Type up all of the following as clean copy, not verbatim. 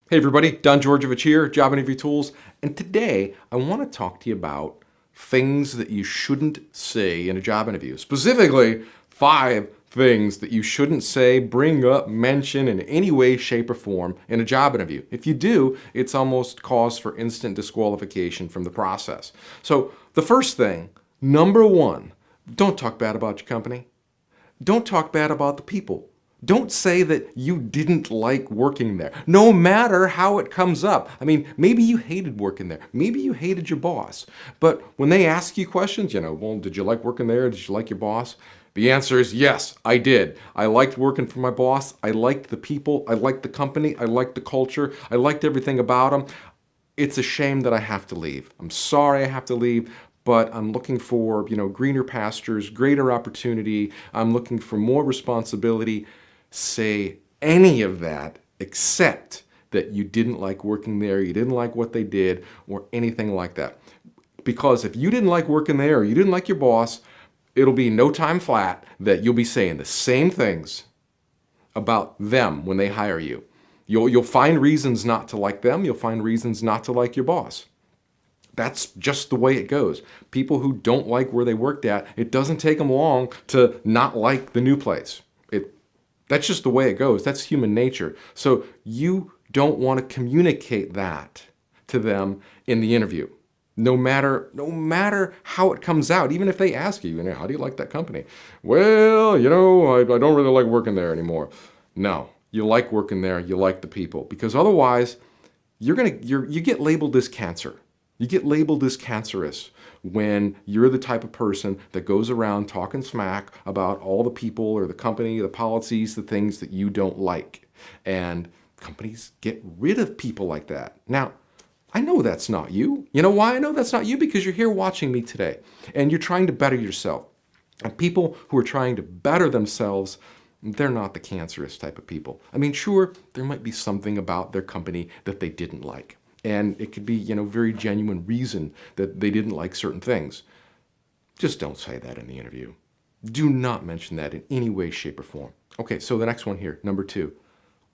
Hey everybody, Don Georgevic here, Job Interview Tools, and today I want to talk to you about things that you shouldn't say in a job interview. Specifically, 5 things that you shouldn't say, bring up, mention in any way, shape, or form in a job interview. If you do, it's almost cause for instant disqualification from the process. So the first thing, number 1, don't talk bad about your company. Don't talk bad about the people. Don't say that you didn't like working there, no matter how it comes up. I mean, maybe you hated working there. Maybe you hated your boss. But when they ask you questions, well, did you like working there? Did you like your boss? The answer is yes, I did. I liked working for my boss. I liked the people. I liked the company. I liked the culture. I liked everything about them. It's a shame that I have to leave. I'm sorry I have to leave, but I'm looking for, greener pastures, greater opportunity. I'm looking for more responsibility. Say any of that except that you didn't like working there, you didn't like what they did, or anything like that. Because if you didn't like working there or you didn't like your boss, it'll be no time flat that you'll be saying the same things about them when they hire you. You'll find reasons not to like them. You'll find reasons not to like your boss. That's just the way it goes. People who don't like where they worked at, it doesn't take them long to not like the new place. That's just the way it goes. That's human nature. So you don't want to communicate that to them in the interview. No matter how it comes out, even if they ask you, how do you like that company? Well, I don't really like working there anymore. No, you like working there. You like the people, because otherwise, you get labeled as cancer. You get labeled as cancerous when you're the type of person that goes around talking smack about all the people or the company, the policies, the things that you don't like. And companies get rid of people like that. Now, I know that's not you. You know why I know that's not you? Because you're here watching me today and you're trying to better yourself. And people who are trying to better themselves, they're not the cancerous type of people. I mean, sure, there might be something about their company that they didn't like. And it could be, very genuine reason that they didn't like certain things. Just don't say that in the interview. Do not mention that in any way, shape, or form. Okay, so the next one here, number 2.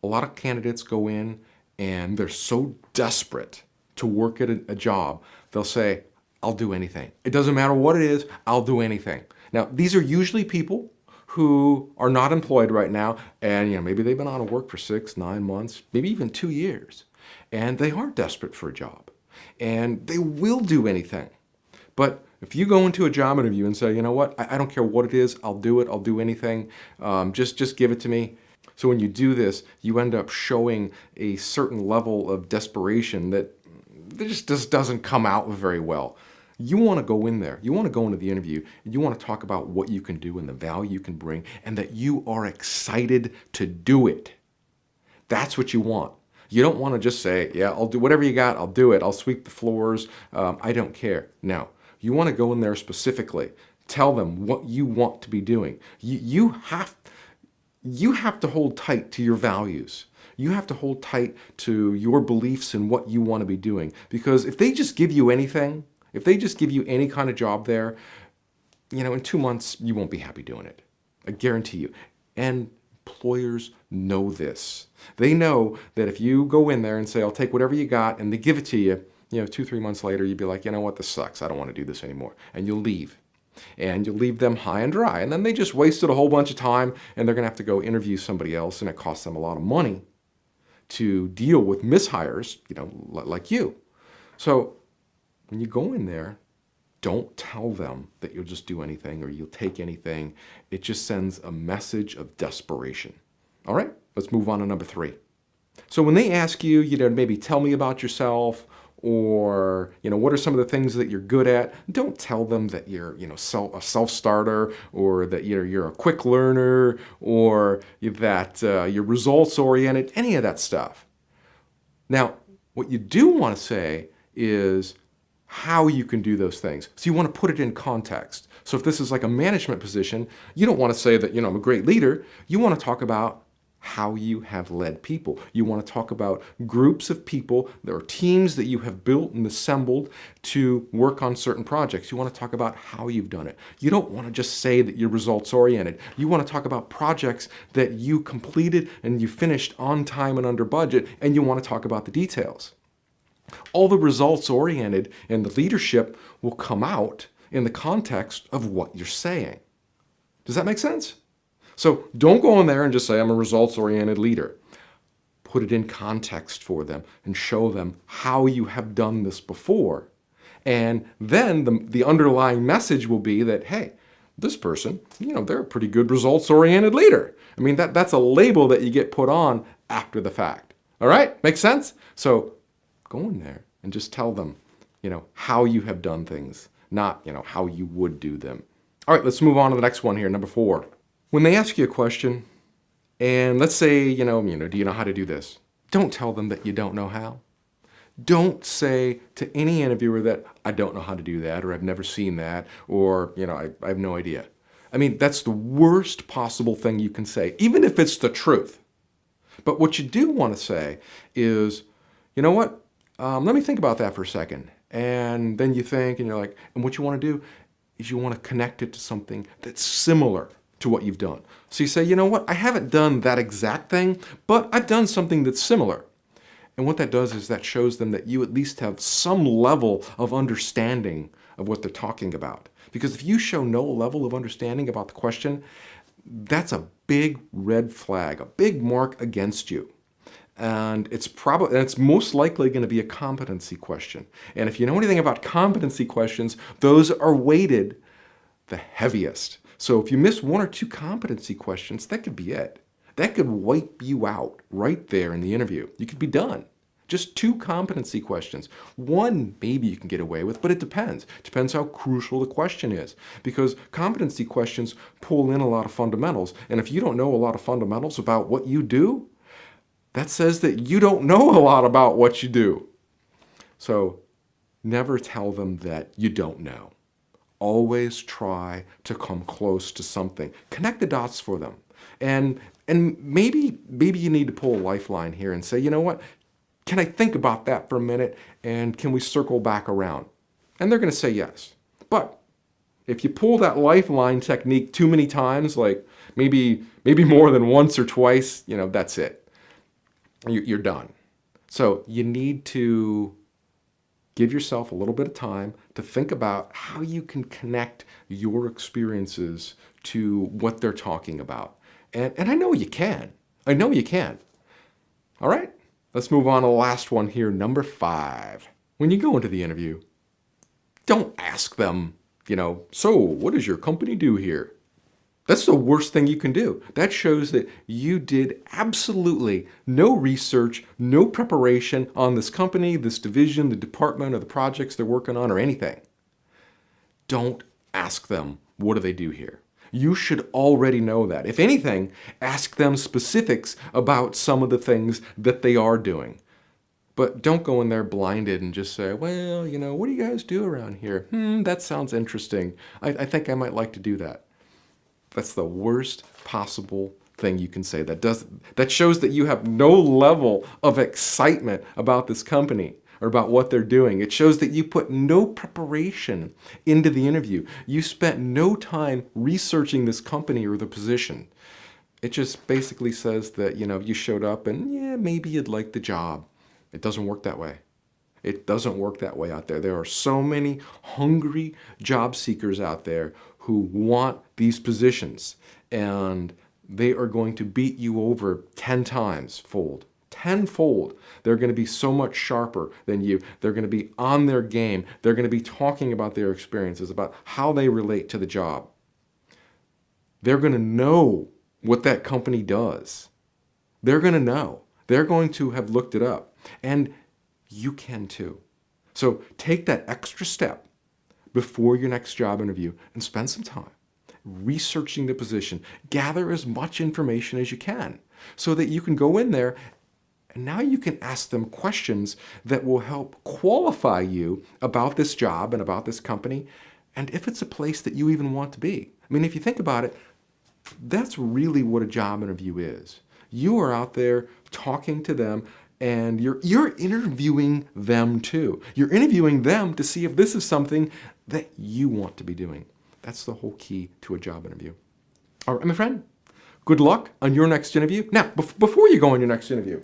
A lot of candidates go in and they're so desperate to work at a job, they'll say, I'll do anything. It doesn't matter what it is, I'll do anything. Now, these are usually people who are not employed right now, and maybe they've been out of work for 6, 9 months, maybe even 2 years. And they are desperate for a job. And they will do anything. But if you go into a job interview and say, you know what, I don't care what it is, I'll do it, I'll do anything, just give it to me. So when you do this, you end up showing a certain level of desperation that just doesn't come out very well. You want to go in there, you want to go into the interview, and you want to talk about what you can do and the value you can bring, and that you are excited to do it. That's what you want. You don't want to just say, yeah, I'll do whatever you got, I'll do it, I'll sweep the floors, I don't care. No, you want to go in there specifically. Tell them what you want to be doing. You have to hold tight to your values. You have to hold tight to your beliefs and what you want to be doing. Because if they just give you anything, if they just give you any kind of job there, in 2 months, you won't be happy doing it. I guarantee you. And employers know this. They know that if you go in there and say, I'll take whatever you got, and they give it to you, 2, 3 months later, you'd be like, you know what, this sucks. I don't want to do this anymore. And you'll leave. And you'll leave them high and dry. And then they just wasted a whole bunch of time, and they're going to have to go interview somebody else, and it costs them a lot of money to deal with mishires, like you. So when you go in there, don't tell them that you'll just do anything or you'll take anything. It just sends a message of desperation. All right, let's move on to number 3. So when they ask you, maybe tell me about yourself, or, what are some of the things that you're good at? Don't tell them that you're, a self-starter, or that you're a quick learner, or that you're results-oriented, any of that stuff. Now, what you do want to say is how you can do those things. So you want to put it in context. So if this is like a management position, you don't want to say that, I'm a great leader. You want to talk about how you have led people. You want to talk about groups of people, there are teams that you have built and assembled to work on certain projects. You want to talk about how you've done it. You don't want to just say that you're results oriented. You want to talk about projects that you completed and you finished on time and under budget, and you want to talk about the details. All the results oriented and the leadership will come out in the context of what you're saying. Does that make sense? So don't go in there and just say, I'm a results-oriented leader. Put it in context for them and show them how you have done this before. And then the underlying message will be that, hey, this person, they're a pretty good results-oriented leader. I mean, that's a label that you get put on after the fact. All right? Make sense? So go in there and just tell them, how you have done things, not, how you would do them. All right, let's move on to the next one here, number 4. When they ask you a question, and let's say, do you know how to do this? Don't tell them that you don't know how. Don't say to any interviewer that I don't know how to do that, or I've never seen that, or, I have no idea. I mean, that's the worst possible thing you can say, even if it's the truth. But what you do want to say is, you know what? Let me think about that for a second. And then you think, and you're like, and what you want to do is you want to connect it to something that's similar to what you've done. So you say, you know what, I haven't done that exact thing, but I've done something that's similar. And what that does is that shows them that you at least have some level of understanding of what they're talking about. Because if you show no level of understanding about the question, that's a big red flag, a big mark against you. And it's most likely going to be a competency question. And if you know anything about competency questions, those are weighted the heaviest. So if you miss 1 or 2 competency questions, that could be it. That could wipe you out right there in the interview. You could be done. Just 2 competency questions. 1 maybe you can get away with, but it depends. Depends how crucial the question is. Because competency questions pull in a lot of fundamentals. And if you don't know a lot of fundamentals about what you do, that says that you don't know a lot about what you do. So never tell them that you don't know. Always try to come close to something. Connect the dots for them. And maybe you need to pull a lifeline here and say, you know what, can I think about that for a minute and can we circle back around? And they're going to say yes. But if you pull that lifeline technique too many times, like maybe more than once or twice, that's it. You're done. So you need to give yourself a little bit of time to think about how you can connect your experiences to what they're talking about. And I know you can. I know you can. All right, let's move on to the last one here, number 5. When you go into the interview, don't ask them, so what does your company do here? That's the worst thing you can do. That shows that you did absolutely no research, no preparation on this company, this division, the department, or the projects they're working on, or anything. Don't ask them, what do they do here? You should already know that. If anything, ask them specifics about some of the things that they are doing. But don't go in there blinded and just say, well, what do you guys do around here? That sounds interesting. I think I might like to do that. That's the worst possible thing you can say. That shows that you have no level of excitement about this company or about what they're doing. It shows that you put no preparation into the interview. You spent no time researching this company or the position. It just basically says that, you showed up and yeah, maybe you'd like the job. It doesn't work that way. It doesn't work that way out there. There are so many hungry job seekers out there who want these positions, and they are going to beat you over 10 times fold. Tenfold. They're going to be so much sharper than you. They're going to be on their game. They're going to be talking about their experiences, about how they relate to the job. They're going to know what that company does. They're going to know. They're going to have looked it up. And you can too. So take that extra step before your next job interview and spend some time researching the position. Gather as much information as you can so that you can go in there and now you can ask them questions that will help qualify you about this job and about this company and if it's a place that you even want to be. I mean, if you think about it, that's really what a job interview is. You are out there talking to them, and you're interviewing them too. You're interviewing them to see if this is something that you want to be doing. That's the whole key to a job interview. All right, my friend, good luck on your next interview. Now, before you go on your next interview,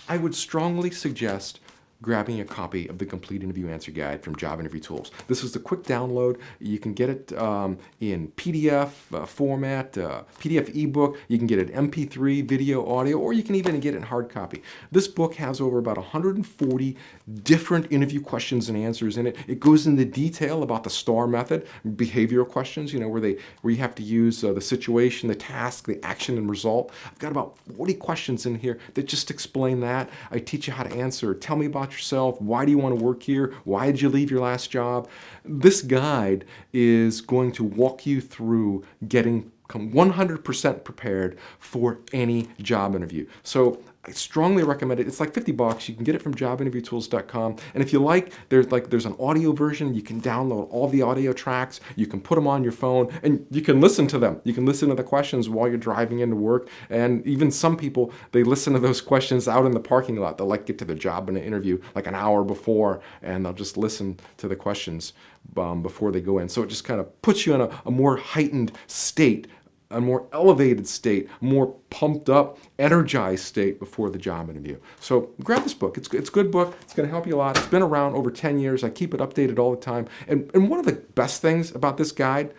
I would strongly suggest grabbing a copy of the Complete Interview Answer Guide from Job Interview Tools. This is the quick download. You can get it in PDF format, PDF ebook. You can get it MP3, video, audio, or you can even get it in hard copy. This book has over about 140 different interview questions and answers in it. It goes into detail about the STAR method, behavioral questions, where you have to use the situation, the task, the action, and result. I've got about 40 questions in here that just explain that. I teach you how to answer. Tell me about yourself. Why do you want to work here? Why did you leave your last job? This guide is going to walk you through getting 100% prepared for any job interview. So I strongly recommend it. It's like $50. You can get it from jobinterviewtools.com. And if you like, there's an audio version. You can download all the audio tracks. You can put them on your phone and you can listen to them. You can listen to the questions while you're driving into work. And even some people, they listen to those questions out in the parking lot. They'll get to the job in an interview like an hour before, and they'll just listen to the questions before they go in. So it just kind of puts you in a more heightened state, a more elevated state, more pumped up, energized state before the job interview. So grab this book. It's a good book. It's going to help you a lot. It's been around over 10 years. I keep it updated all the time. And one of the best things about this guide,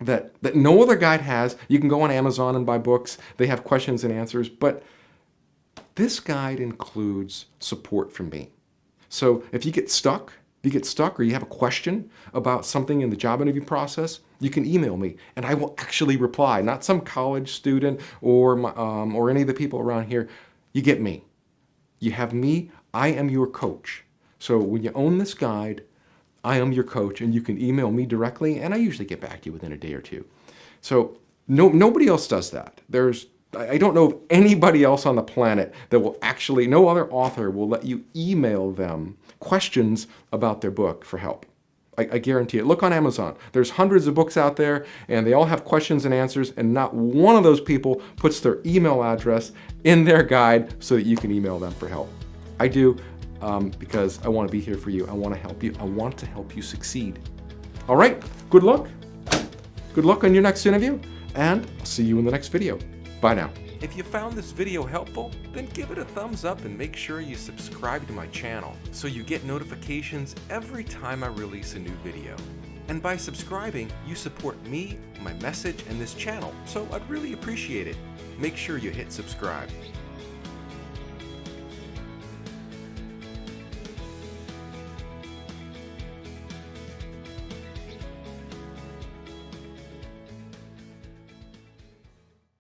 that no other guide has, you can go on Amazon and buy books. They have questions and answers, but this guide includes support from me. So if you get stuck, or you have a question about something in the job interview process, you can email me and I will actually reply. Not some college student or any of the people around here. You get me. You have me. I am your coach. So when you own this guide, I am your coach, and you can email me directly, and I usually get back to you within a day or two. So nobody else does that. I don't know of anybody else on the planet that will actually, no other author will let you email them questions about their book for help. I guarantee it. Look on Amazon. There's hundreds of books out there, and they all have questions and answers, and not one of those people puts their email address in their guide so that you can email them for help. I do because I want to be here for you. I want to help you. I want to help you succeed. All right, good luck. Good luck on your next interview, and I'll see you in the next video. Bye now. If you found this video helpful, then give it a thumbs up and make sure you subscribe to my channel so you get notifications every time I release a new video. And by subscribing, you support me, my message, and this channel, so I'd really appreciate it. Make sure you hit subscribe.